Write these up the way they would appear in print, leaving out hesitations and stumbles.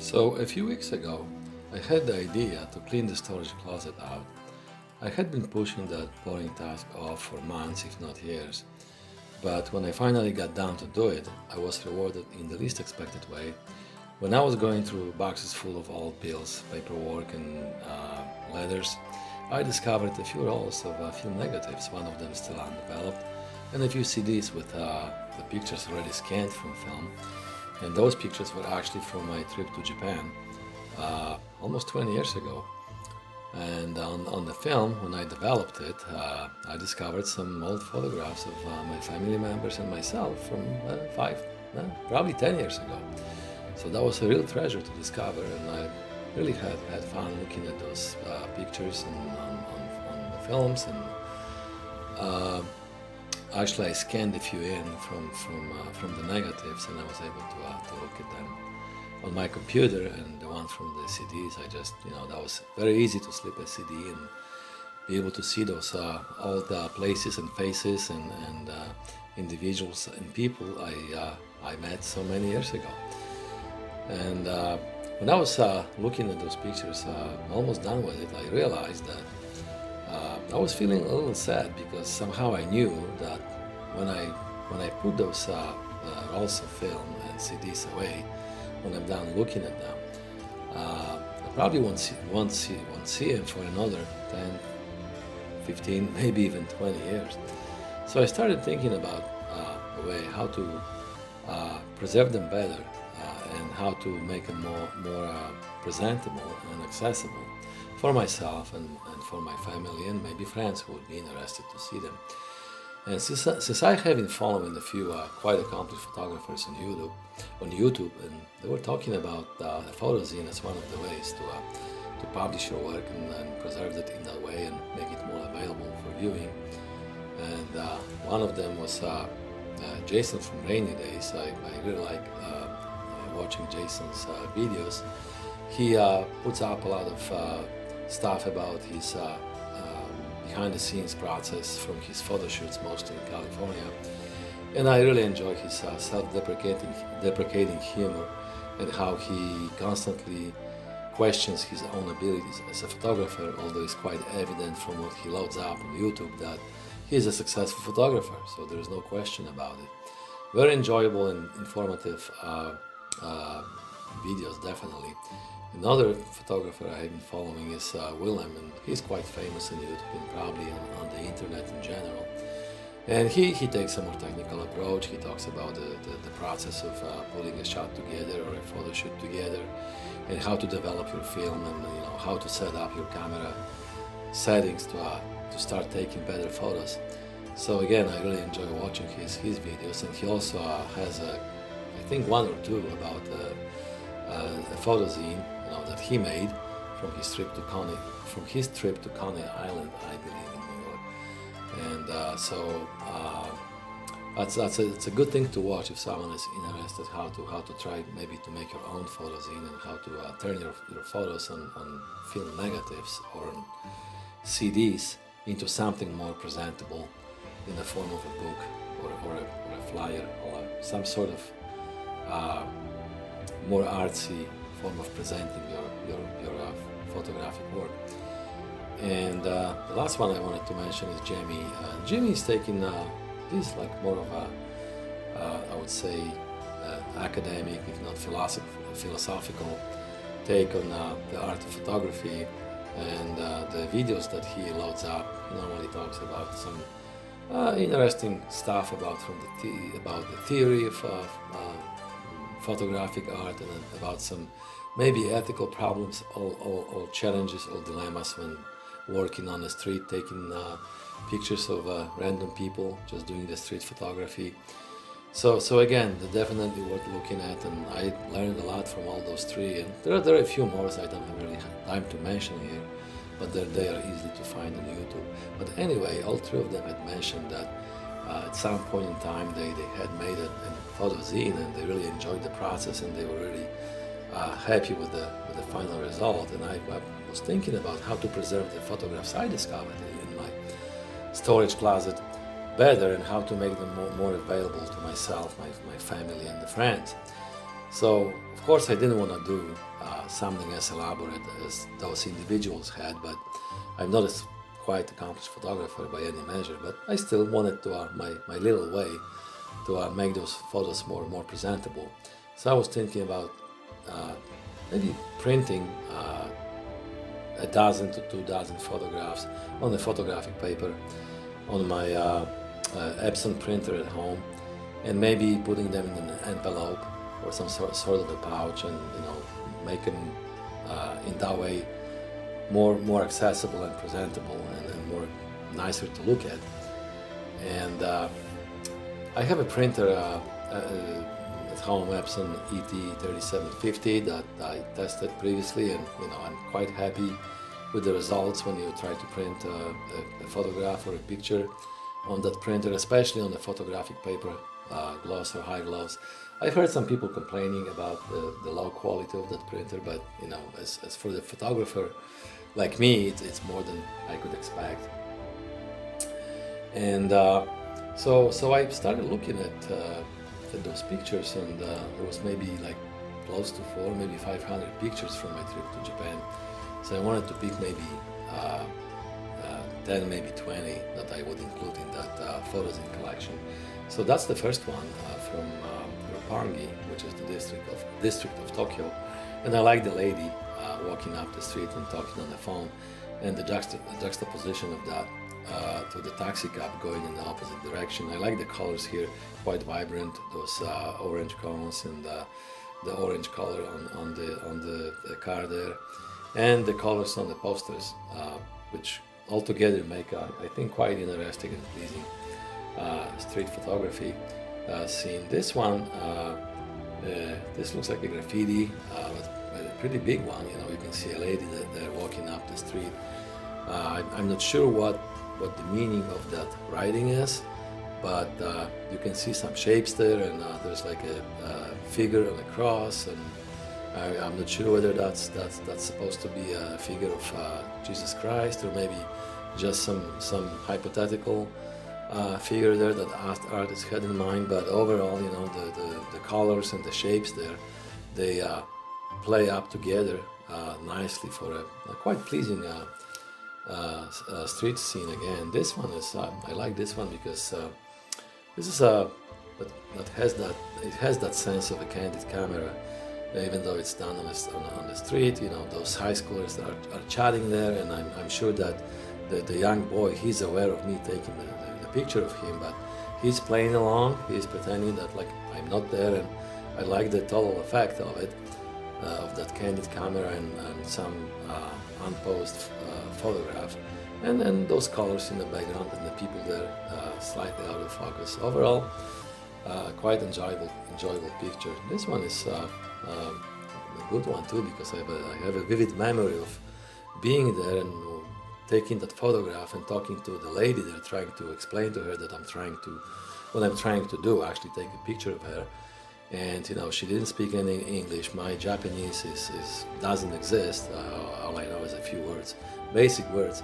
So a few weeks ago, I had the idea to clean the storage closet out. I had been pushing that boring task off for months, if not years, but when I finally got down to do it, I was rewarded in the least expected way. When I was going through boxes full of old bills, paperwork, and letters, I discovered a few rolls of film negatives, one of them still undeveloped, and a few CDs with the pictures already scanned from film. And those pictures were actually from my trip to Japan almost 20 years ago. And on the film, when I developed it, I discovered some old photographs of my family members and myself from probably 10 years ago. So that was a real treasure to discover, and I really had fun looking at those pictures and on the films. And actually, I scanned a few in from the negatives, and I was able to look at them on my computer. And the one from the CDs, that was very easy to slip a CD and be able to see those old places and faces and individuals and people I met so many years ago. And when I was looking at those pictures, almost done with it, I realized that I was feeling a little sad because somehow I knew that when I put those rolls of film and CDs away, when I'm done looking at them, I probably won't see them for another 10, 15, maybe even 20 years. So I started thinking about a way how to preserve them better and how to make them more presentable and accessible for myself and for my family and maybe friends who would be interested to see them. And since I have been following a few quite accomplished photographers on YouTube, and they were talking about a photo zine as one of the ways to publish your work and preserve it in that way and make it more available for viewing. And one of them was Jason from Rainy Days. I really like watching Jason's videos. He puts up a lot of stuff about his behind-the-scenes process from his photo shoots, mostly in California. And I really enjoy his self-deprecating humor and how he constantly questions his own abilities as a photographer, although it's quite evident from what he loads up on YouTube that he's a successful photographer, so there's no question about it. Very enjoyable and informative videos, definitely. Another photographer I have been following is Willem, and he's quite famous on YouTube and probably on the internet in general. And he takes a more technical approach. He talks about the process of putting a shot together or a photo shoot together, and how to develop your film, and how to set up your camera settings to start taking better photos. So again, I really enjoy watching his videos, and he also has I think one or two about a photo zine that he made from his trip to Coney Island, I believe, in New York. And it's a good thing to watch if someone is interested how to try maybe to make your own photo zine and how to turn your photos on film negatives or on CDs into something more presentable in the form of a book or a flyer or some sort of more artsy form of presenting your photographic work. And the last one I wanted to mention is Jamie. Jamie is taking this like more of a, I would say, academic, if not philosophical take on the art of photography. And the videos that he loads up, he normally talks about some interesting stuff about the theory of photographic art, and about some maybe ethical problems or challenges or dilemmas when working on the street, taking pictures of random people, just doing the street photography. So again, they're definitely worth looking at, and I learned a lot from all those three. And there are a few more I don't have really time to mention here, but they are easy to find on YouTube. But anyway, all three of them had mentioned that at some point in time they had made a photo zine, and they really enjoyed the process, and they were really happy with the final result. And I was thinking about how to preserve the photographs I discovered in my storage closet better, and how to make them more available to myself, my family, and the friends. So, of course, I didn't want to do something as elaborate as those individuals had, but I'm not a quite accomplished photographer by any measure, but I still wanted to, my little way, to make those photos more presentable. So I was thinking about maybe printing a dozen to 2 dozen photographs on a photographic paper on my Epson printer at home, and maybe putting them in an envelope or some sort of a pouch, and make them in that way more accessible and presentable, and more nicer to look at. And I have a printer at home, Epson ET3750, that I tested previously, and I'm quite happy with the results when you try to print a photograph or a picture on that printer, especially on the photographic paper, gloss or high gloss. I've heard some people complaining about the low quality of that printer, but as for the photographer like me, it's more than I could expect. And so I started looking at those pictures, and there was maybe like close to 400, maybe 500 pictures from my trip to Japan. So I wanted to pick maybe 10, maybe 20 that I would include in that photos in collection. So that's the first one from Roppongi, which is the district of Tokyo. And I like the lady walking up the street and talking on the phone, and the juxtaposition of that to the taxi cab going in the opposite direction. I like the colors here, quite vibrant, those orange cones and the orange color on the car there, and the colors on the posters, which altogether make I think quite interesting and pleasing street photography scene. This one, this looks like a graffiti, but a pretty big one. You can see a lady there walking up the street. I'm not sure what the meaning of that writing is, but you can see some shapes there, and there's like a figure on a cross, and I'm not sure whether that's supposed to be a figure of Jesus Christ, or maybe just some hypothetical figure there that artist had in mind. But overall, the colors and the shapes there, they play up together nicely for a quite pleasing street scene. Again, this one is I like this one because this is that has that sense of a candid camera, even though it's done on the street. Those high schoolers are chatting there, and I'm sure that the young boy, he's aware of me taking the picture of him, but he's playing along. He's pretending that like I'm not there, and I like the total effect of it, of that candid camera and some unposed photograph, and then those colors in the background and the people there slightly out of focus. Overall, quite enjoyable picture. This one is a good one too, because I have a vivid memory of being there and taking that photograph and talking to the lady there, trying to explain to her that what I'm trying to do, actually take a picture of her. And she didn't speak any English. My Japanese doesn't exist. All I know is a few words, basic words.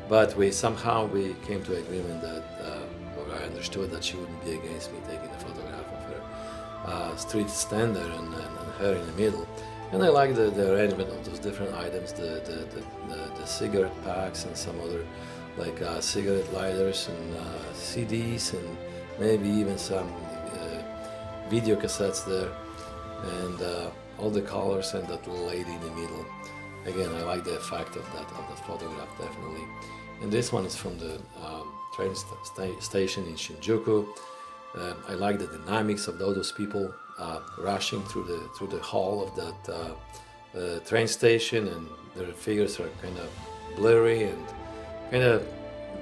But we came to agreement that, or I understood that she wouldn't be against me taking a photograph of her street stand there and her in the middle. And I like the arrangement of those different items, the cigarette packs and some other like cigarette lighters and CDs, and maybe even some video cassettes there, and all the colors, and that little lady in the middle. Again, I like the effect of that photograph, definitely. And this one is from the train station in Shinjuku. I like the dynamics of all those people rushing through the hall of that train station, and their figures are kind of blurry and kind of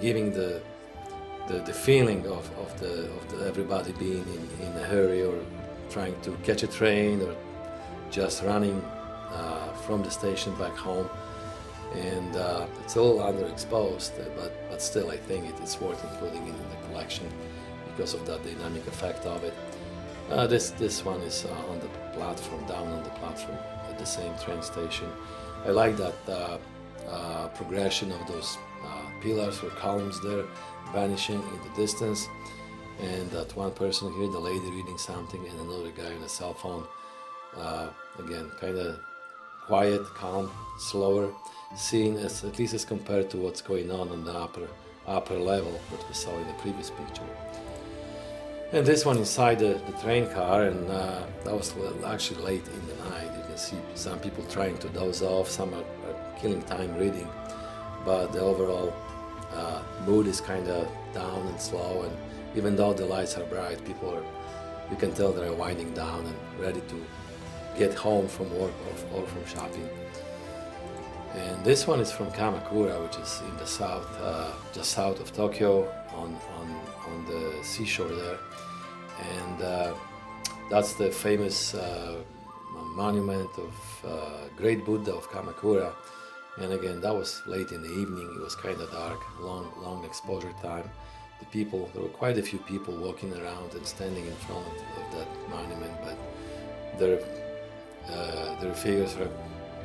giving the feeling of everybody being in a hurry, or trying to catch a train, or just running from the station back home. And it's all underexposed, but still I think it's worth including in the collection because of that dynamic effect of it. This one is on the platform, down on the platform at the same train station. I like that progression of those pillars or columns there vanishing in the distance, and that one person here, the lady reading something, and another guy on a cell phone Again, kind of quiet, calm, slower scene, at least as compared to what's going on the upper level that we saw in the previous picture. And this one inside the train car, and that was actually late in the night. You can see some people trying to doze off, some are killing time reading, but the overall mood is kind of down and slow, and even though the lights are bright, you can tell they're winding down and ready to get home from work or from shopping. And this one is from Kamakura, which is in the south, just south of Tokyo, on the seashore there. And that's the famous monument of Great Buddha of Kamakura. And again, that was late in the evening. It was kind of dark, long exposure time. There were quite a few people walking around and standing in front of that monument, but their figures are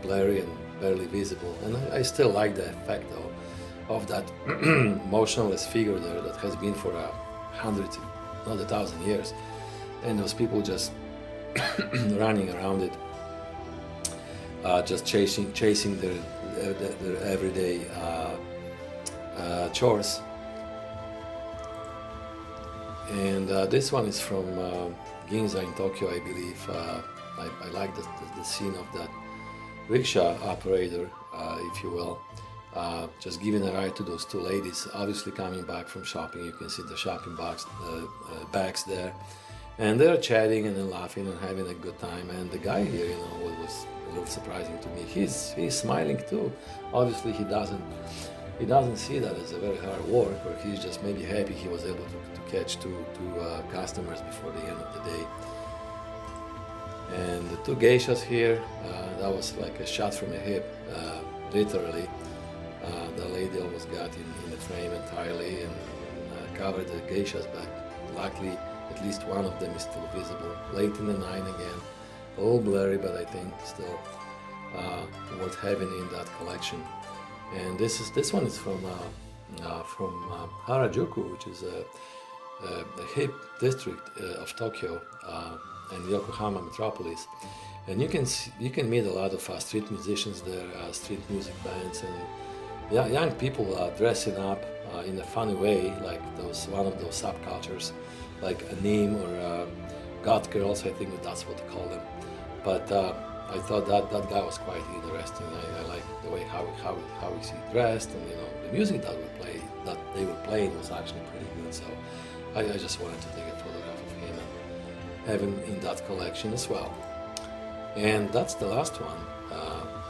blurry and barely visible. And I still like the effect though of that motionless figure there that has been for hundreds, not 1,000 years, and those people just running around it, just chasing their everyday chores. And this one is from Ginza in Tokyo, I believe. I like the scene of that rickshaw operator, if you will, just giving a ride to those two ladies, obviously coming back from shopping. You can see the shopping bags there, and they're chatting and then laughing and having a good time. And the guy here, what was a little surprising to me, he's smiling too. Obviously he doesn't see that as a very hard work, or he's just maybe happy he was able to catch two customers before the end of the day. And the two geishas here, that was like a shot from a hip, literally. The lady almost got in the frame entirely and covered the geishas, but luckily at least one of them is still visible. Late in the night again, a little blurry, but I think still worth having in that collection. And this one is from Harajuku, which is a hip district of Tokyo and Yokohama metropolis. And you can meet a lot of street musicians there, street music bands, and young people dressing up in a funny way, like one of those subcultures, like anime or goth girls. I think that's what they call them. But I thought that guy was quite interesting. I like the way how he's dressed, and the music that they were playing was actually pretty good. So I just wanted to take a photograph of him and have him in that collection as well. And that's the last one.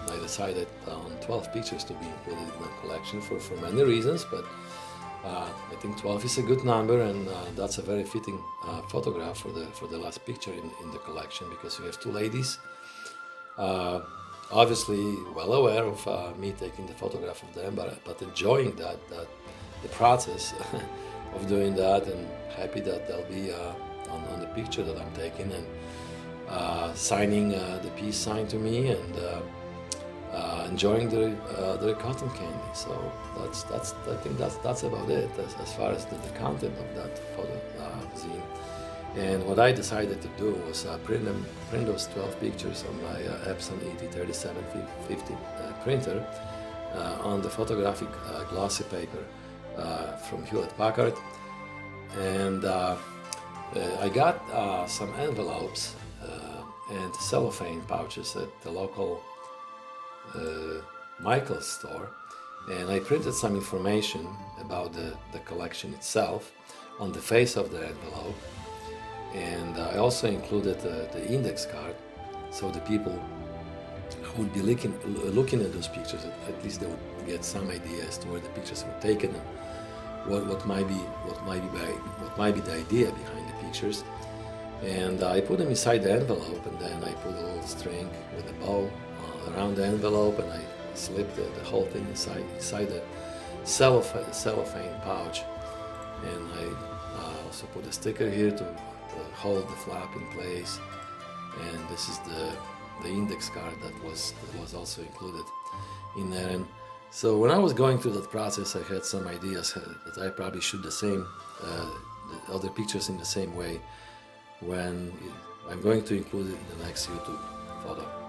I decided on 12 pictures to be included in that collection for many reasons, but I think 12 is a good number, and that's a very fitting photograph for the last picture in the collection, because we have two ladies, obviously well aware of me taking the photograph of them, but enjoying the process of doing that, and happy that they'll be on the picture that I'm taking, and signing the piece signed to me, and enjoying their cotton candy. So I think that's about it as far as the content of that photo zine. And what I decided to do was print those 12 pictures on my Epson ET3750 printer on the photographic glossy paper from Hewlett-Packard. And I got some envelopes and cellophane pouches at the local Michael's store, and I printed some information about the collection itself on the face of the envelope, and I also included the index card, so the people who would be looking at those pictures, at least they would get some idea as to where the pictures were taken and what might be the idea behind the pictures. And I put them inside the envelope, and then I put a little string with a bow around the envelope, and I slipped the whole thing inside the cellophane pouch. And I also put a sticker here to hold the flap in place. And this is the index card that was also included in there. And so when I was going through that process, I had some ideas that I probably shoot the other pictures in the same way when I'm going to include it in the next YouTube photo.